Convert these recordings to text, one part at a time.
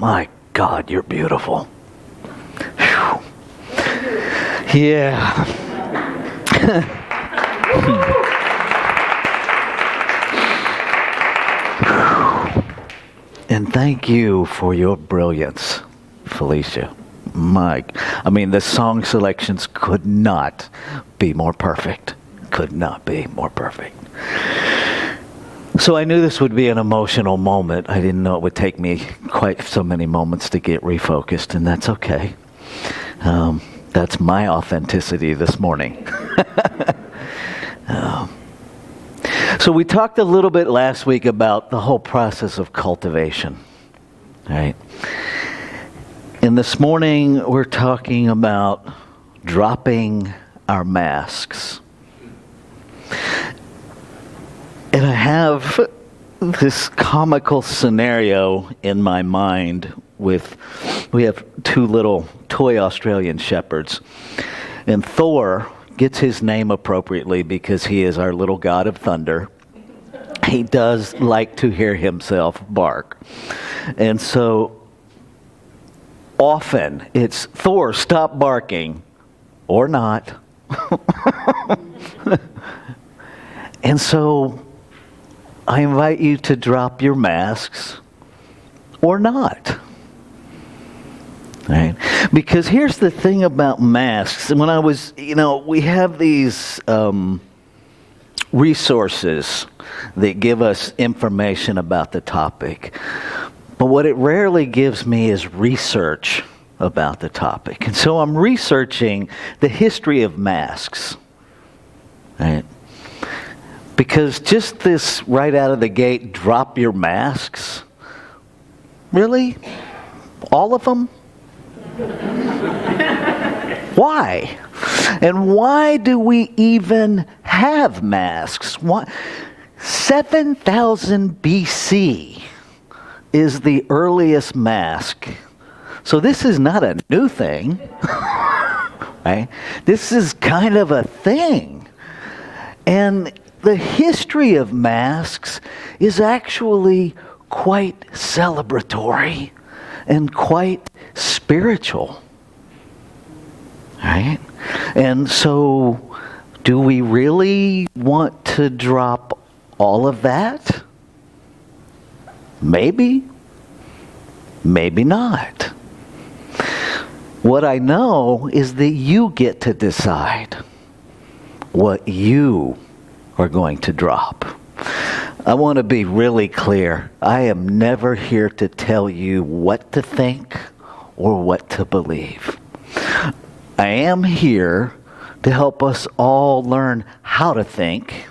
My God, you're beautiful. Whew. Yeah. And thank you for your brilliance, Felicia. The song selections could not be more perfect. Could not be more perfect. So I knew this would be an emotional moment. I didn't know it would take me quite so many moments to get refocused, and that's okay. That's my authenticity this morning. So we talked a little bit last week about the whole process of cultivation, right? And this morning we're talking about dropping our masks. And I have this comical scenario in my mind we have two little toy Australian shepherds. And Thor gets his name appropriately because he is our little god of thunder. He does like to hear himself bark. And so often it's, Thor, stop barking, or not. And so I invite you to drop your masks or not. Right? Because here's the thing about masks. When I was, we have these resources that give us information about the topic. But what it rarely gives me is research about the topic. And so I'm researching the history of masks. Right? Because just this right out of the gate, drop your masks. Really? All of them? Why? And why do we even have masks? 7,000 BC is the earliest mask. So this is not a new thing. Right? This is kind of a thing. And the history of masks is actually quite celebratory and quite spiritual. Right? And so, do we really want to drop all of that? Maybe. Maybe not. What I know is that you get to decide what you are going to drop. I want to be really clear. I am never here to tell you what to think or what to believe. I am here to help us all learn how to think.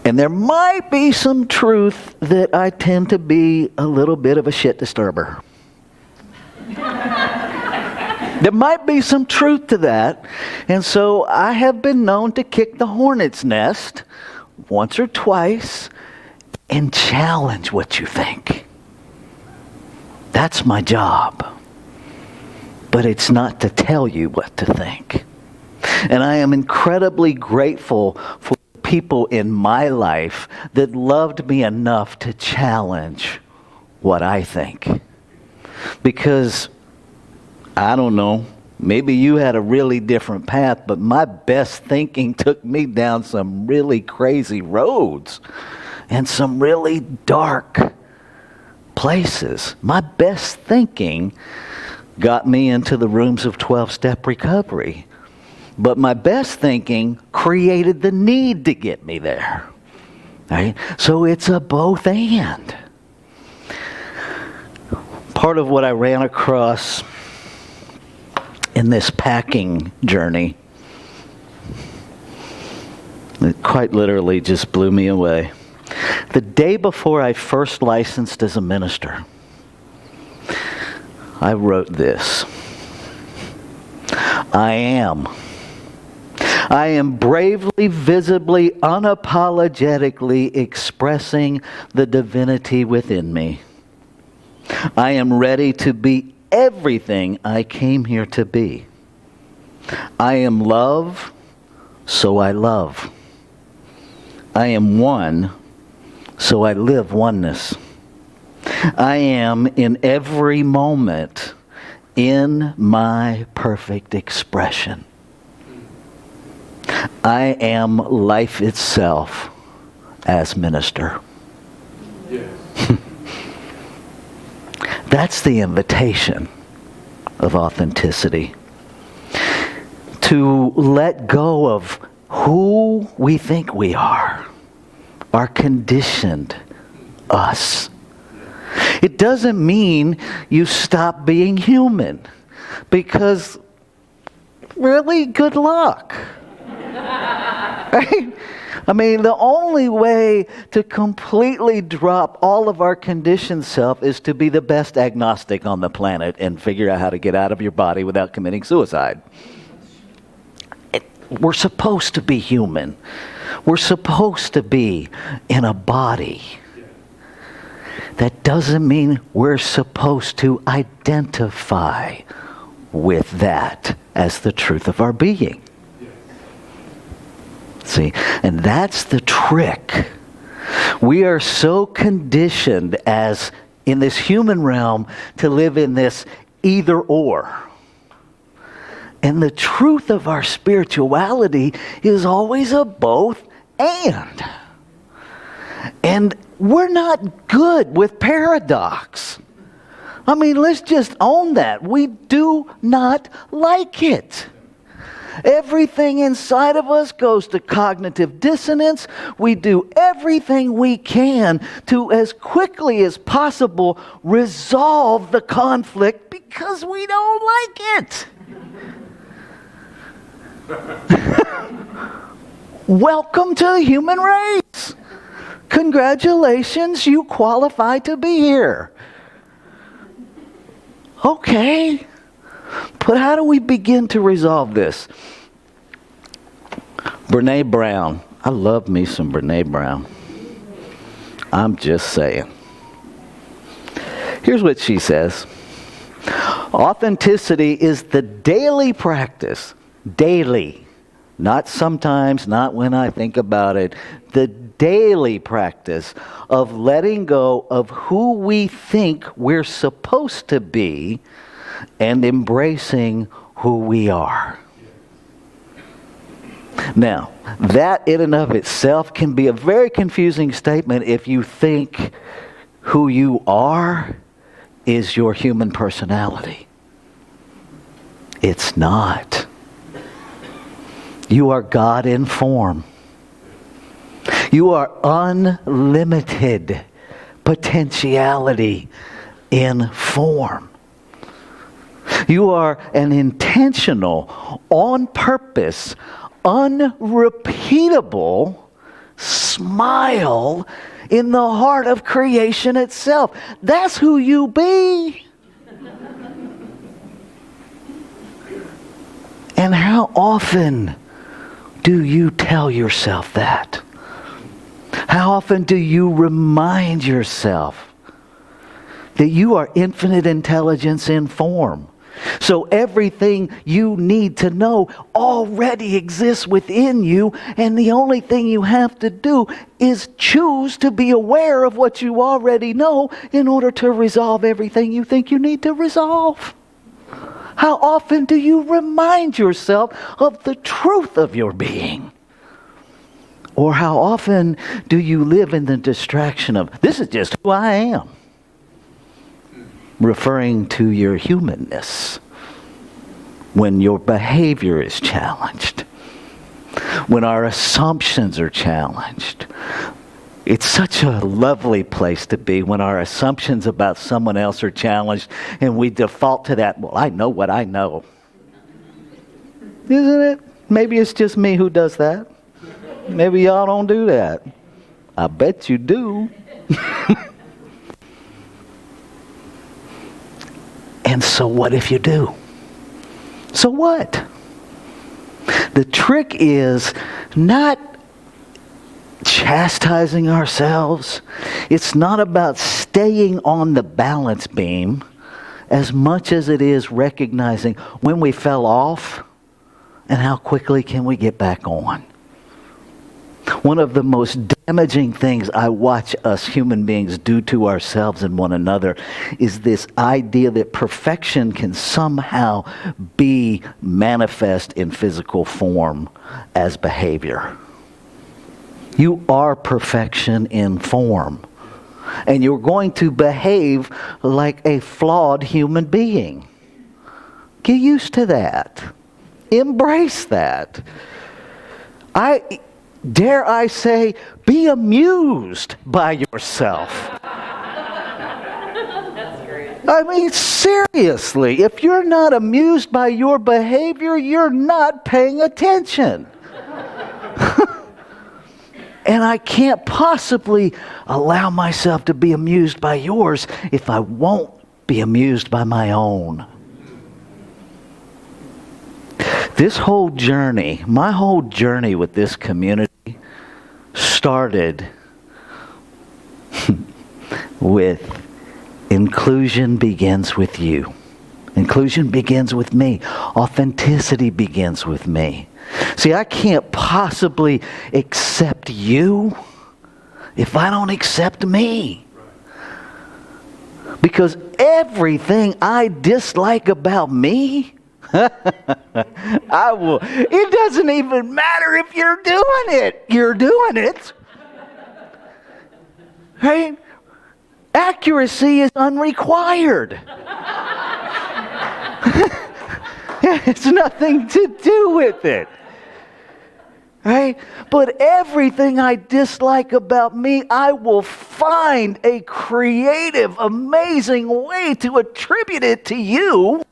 And there might be some truth that I tend to be a little bit of a shit disturber. There might be some truth to that. And so I have been known to kick the hornet's nest once or twice and challenge what you think. That's my job. But it's not to tell you what to think. And I am incredibly grateful for people in my life that loved me enough to challenge what I think. Because, I don't know, maybe you had a really different path, but my best thinking took me down some really crazy roads and some really dark places. My best thinking got me into the rooms of 12-step recovery. But my best thinking created the need to get me there. Right? So it's a both and. Part of what I ran across in this packing journey, it quite literally just blew me away. The day before I first licensed as a minister, I wrote this. I am bravely, visibly, unapologetically expressing the divinity within me. I am ready to be everything I came here to be. I am love, so I love. I am one, so I live oneness. I am in every moment in my perfect expression. I am life itself as minister. Yes. That's the invitation of authenticity. To let go of who we think we are, our conditioned us. It doesn't mean you stop being human, because really, good luck. Right? I mean, the only way to completely drop all of our conditioned self is to be the best agnostic on the planet and figure out how to get out of your body without committing suicide. We're supposed to be human. We're supposed to be in a body. That doesn't mean we're supposed to identify with that as the truth of our being. See, and that's the trick. We are so conditioned as in this human realm to live in this either or. And the truth of our spirituality is always a both and. And we're not good with paradox. I mean, let's just own that. We do not like it. Everything inside of us goes to cognitive dissonance. We do everything we can to, as quickly as possible, resolve the conflict because we don't like it. Welcome to the human race. Congratulations, you qualify to be here. Okay. But how do we begin to resolve this? Brene Brown. I love me some Brene Brown. I'm just saying. Here's what she says. Authenticity is the daily practice. Daily. Not sometimes, not when I think about it. The daily practice of letting go of who we think we're supposed to be and embracing who we are. Now, that in and of itself can be a very confusing statement if you think who you are is your human personality. It's not. You are God in form. You are unlimited potentiality in form. You are an intentional, on purpose, unrepeatable smile in the heart of creation itself. That's who you be. And how often do you tell yourself that? How often do you remind yourself that you are infinite intelligence in form? So everything you need to know already exists within you, and the only thing you have to do is choose to be aware of what you already know in order to resolve everything you think you need to resolve. How often do you remind yourself of the truth of your being? Or how often do you live in the distraction of, this is just who I am? Referring to your humanness when your behavior is challenged, when our assumptions are challenged. It's such a lovely place to be when our assumptions about someone else are challenged and we default to that, well, I know what I know. Isn't it? Maybe it's just me who does that. Maybe y'all don't do that. I bet you do. And so what if you do? So what? The trick is not chastising ourselves. It's not about staying on the balance beam as much as it is recognizing when we fell off and how quickly can we get back on. One of the most damaging things I watch us human beings do to ourselves and one another is this idea that perfection can somehow be manifest in physical form as behavior. You are perfection in form. And you're going to behave like a flawed human being. Get used to that. Embrace that. Dare I say, be amused by yourself. That's great. I mean, seriously, if you're not amused by your behavior, you're not paying attention. And I can't possibly allow myself to be amused by yours if I won't be amused by my own. This whole journey, my whole journey with this community started with inclusion begins with you. Inclusion begins with me. Authenticity begins with me. See, I can't possibly accept you if I don't accept me. Because everything I dislike about me, I will. It doesn't even matter if you're doing it. You're doing it. Right? Accuracy is unrequired. It's nothing to do with it. Right? But everything I dislike about me, I will find a creative, amazing way to attribute it to you.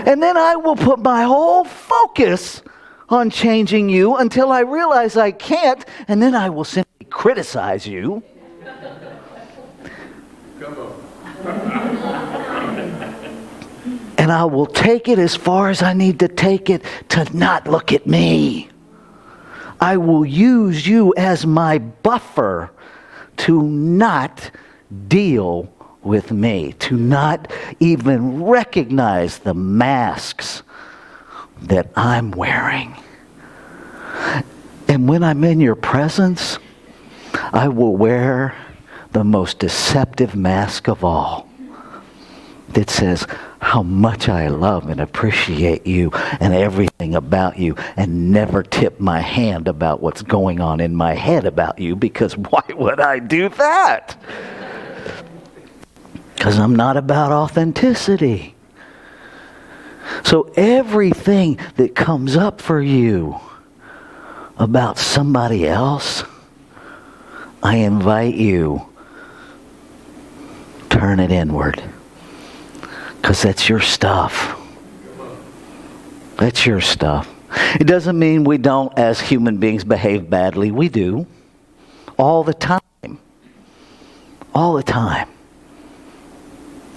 And then I will put my whole focus on changing you until I realize I can't, and then I will simply criticize you. Come on. And I will take it as far as I need to take it to not look at me. I will use you as my buffer to not deal with me, to not even recognize the masks that I'm wearing. And when I'm in your presence, I will wear the most deceptive mask of all that says how much I love and appreciate you and everything about you, and never tip my hand about what's going on in my head about you, because why would I do that? Because I'm not about authenticity. So everything that comes up for you about somebody else, I invite you, turn it inward. Because that's your stuff. That's your stuff. It doesn't mean we don't, as human beings, behave badly. We do. All the time. All the time.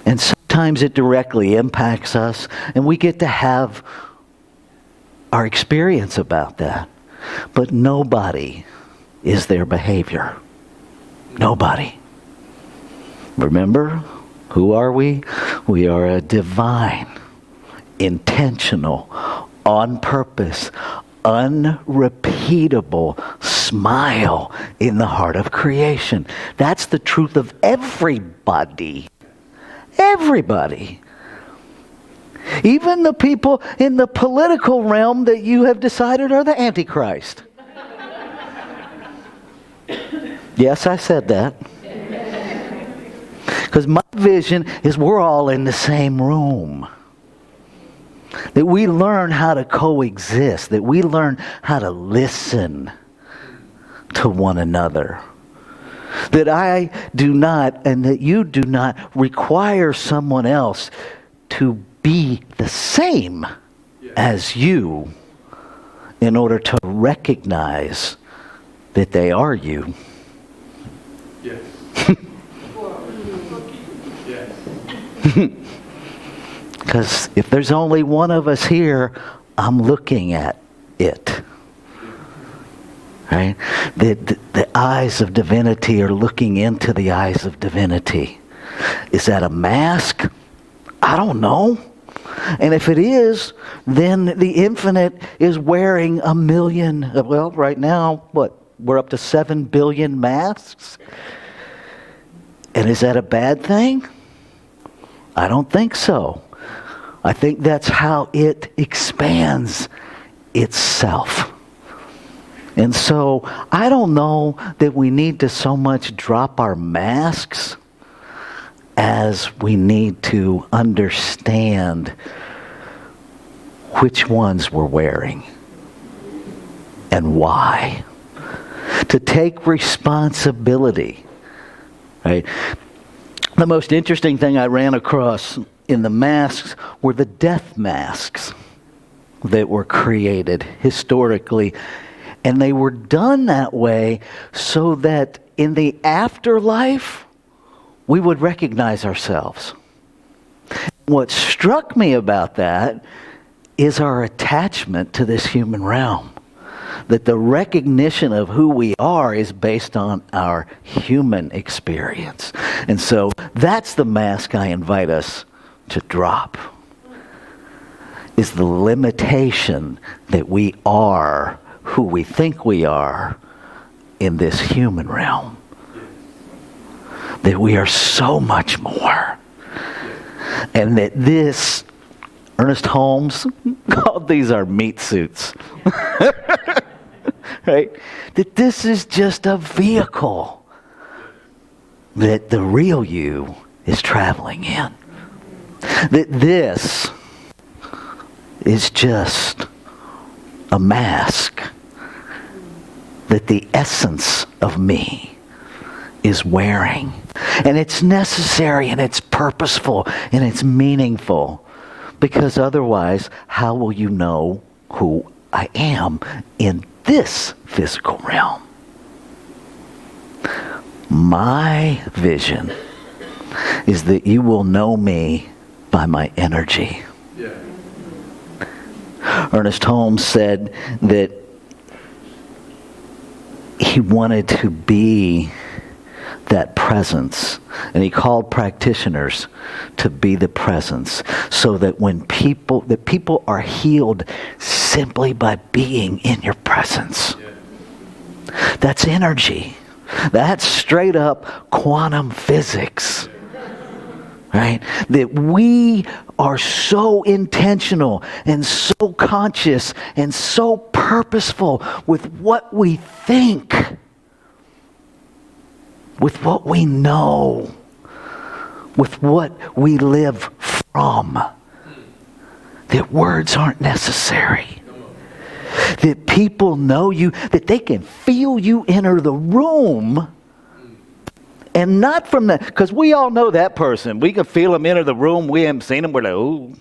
And sometimes it directly impacts us, and we get to have our experience about that. But nobody is their behavior. Nobody. Remember? Who are we? We are a divine, intentional, on purpose, unrepeatable smile in the heart of creation. That's the truth of everybody. Everybody. Even the people in the political realm that you have decided are the Antichrist. Yes, I said that. Because my vision is we're all in the same room. That we learn how to coexist. That we learn how to listen to one another. That I do not, and that you do not, require someone else to be the same as you in order to recognize that they are you. Yes. Because if there's only one of us here, I'm looking at it. Right? The eyes of divinity are looking into the eyes of divinity. Is that a mask? I don't know. And if it is, then the infinite is wearing 1 million, well, right now, what? We're up to 7 billion masks? And is that a bad thing? I don't think so. I think that's how it expands itself. And so I don't know that we need to so much drop our masks as we need to understand which ones we're wearing and why. To take responsibility, right? The most interesting thing I ran across in the masks were the death masks that were created historically. And they were done that way so that in the afterlife, we would recognize ourselves. What struck me about that is our attachment to this human realm. That the recognition of who we are is based on our human experience. And so that's the mask I invite us to drop. Is the limitation that we are who we think we are in this human realm. That we are so much more. And that this, Ernest Holmes called these our meat suits. Right? That this is just a vehicle that the real you is traveling in. That this is just a mask that the essence of me is wearing. And it's necessary and it's purposeful and it's meaningful. Because otherwise, how will you know who I am in this physical realm? My vision is that you will know me by my energy. Yeah. Ernest Holmes said that he wanted to be that presence, and he called practitioners to be the presence, so that people are healed simply by being in your presence. Yeah. That's energy. That's straight up quantum physics. Right? That we are so intentional and so conscious and so purposeful with what we think, with what we know, with what we live from, that words aren't necessary. That people know you, that they can feel you enter the room. And not from the, because we all know that person. We can feel them enter the room. We haven't seen them. We're like, ooh.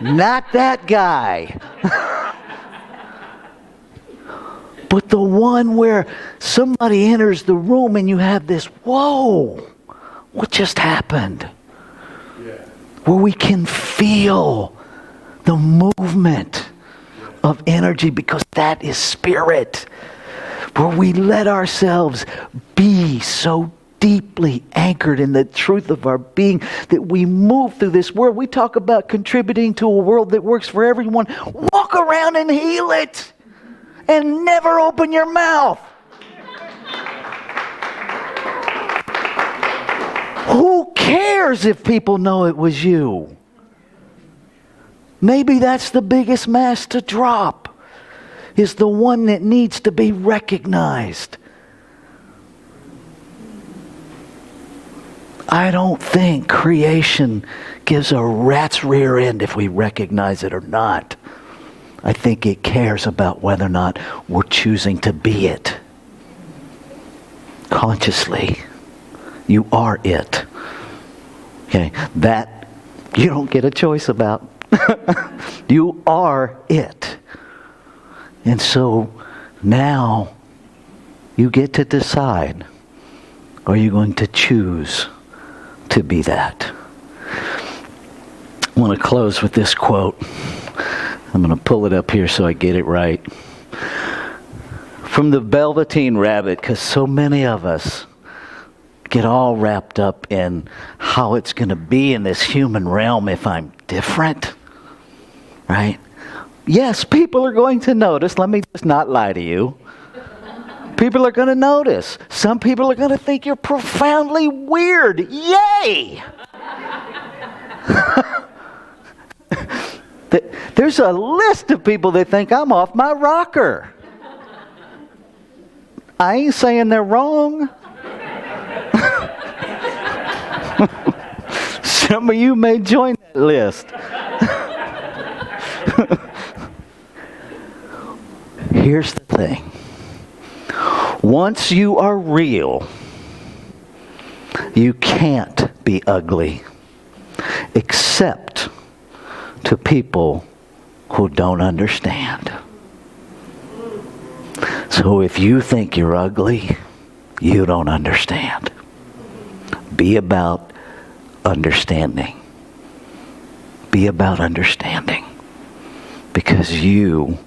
Not that guy. But the one where somebody enters the room and you have this, whoa, what just happened? Yeah. Where we can feel the movement of energy, because that is spirit. Where we let ourselves be so deeply anchored in the truth of our being that we move through this world. We talk about contributing to a world that works for everyone. Walk around and heal it. And never open your mouth. Who cares if people know it was you? Maybe that's the biggest mask to drop. Is the one that needs to be recognized. I don't think creation gives a rat's rear end if we recognize it or not. I think it cares about whether or not we're choosing to be it. Consciously. You are it. Okay, that you don't get a choice about. You are it. And so now you get to decide, are you going to choose to be that? I want to close with this quote. I'm going to pull it up here so I get it right. From the Velveteen Rabbit, because so many of us get all wrapped up in how it's going to be in this human realm if I'm different, right? Yes, people are going to notice. Let me just not lie to you. People are going to notice. Some people are going to think you're profoundly weird. Yay! There's a list of people that think I'm off my rocker. I ain't saying they're wrong. Some of you may join that list. Here's the thing. Once you are real, you can't be ugly, except to people who don't understand. So if you think you're ugly, you don't understand. Be about understanding. Be about understanding. Because you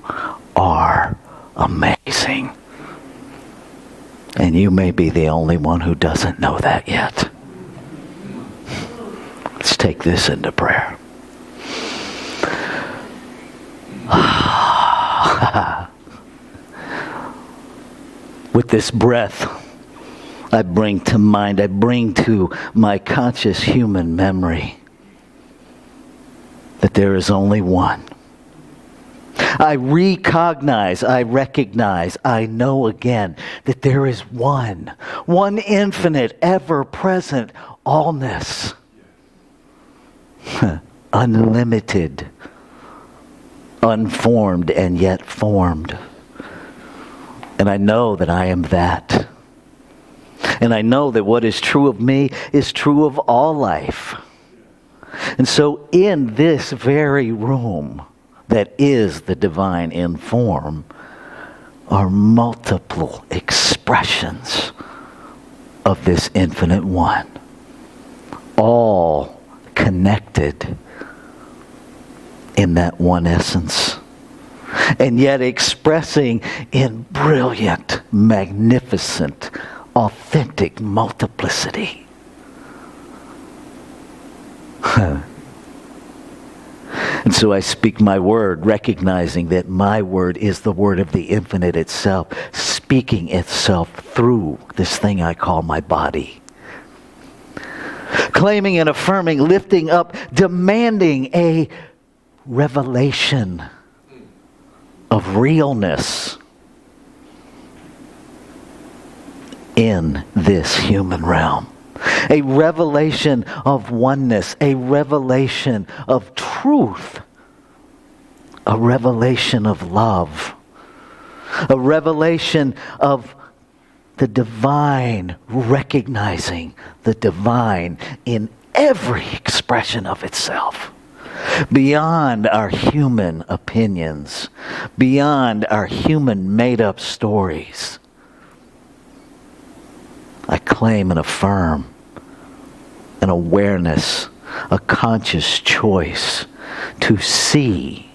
are amazing. And you may be the only one who doesn't know that yet. Let's take this into prayer. With this breath, I bring to mind, I bring to my conscious human memory that there is only one. I recognize, I recognize, I know again that there is one infinite, ever-present allness, unlimited, unformed, and yet formed. And I know that I am that. And I know that what is true of me is true of all life. And so in this very room that is the divine in form are multiple expressions of this infinite one, all connected in that one essence, and yet expressing in brilliant, magnificent, authentic multiplicity. And so I speak my word, recognizing that my word is the word of the infinite itself, speaking itself through this thing I call my body. Claiming and affirming, lifting up, demanding a revelation of realness in this human realm. A revelation of oneness, a revelation of truth, a revelation of love, a revelation of the divine, recognizing the divine in every expression of itself, beyond our human opinions, beyond our human made-up stories. I claim and affirm an awareness, a conscious choice to see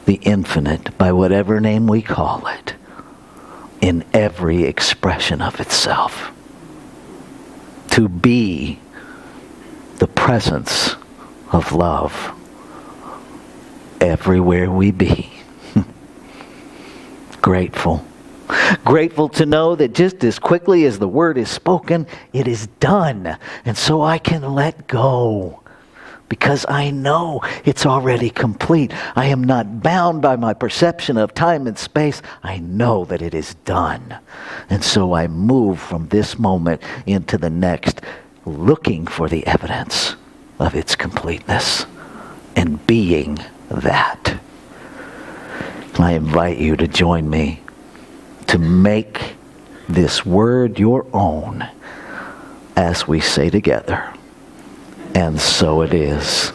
the infinite, by whatever name we call it, in every expression of itself. To be the presence of love everywhere we be. Grateful. Grateful to know that just as quickly as the word is spoken, it is done. And so I can let go because I know it's already complete. I am not bound by my perception of time and space. I know that it is done. And so I move from this moment into the next, looking for the evidence of its completeness and being that. I invite you to join me to make this word your own as we say together, and so it is.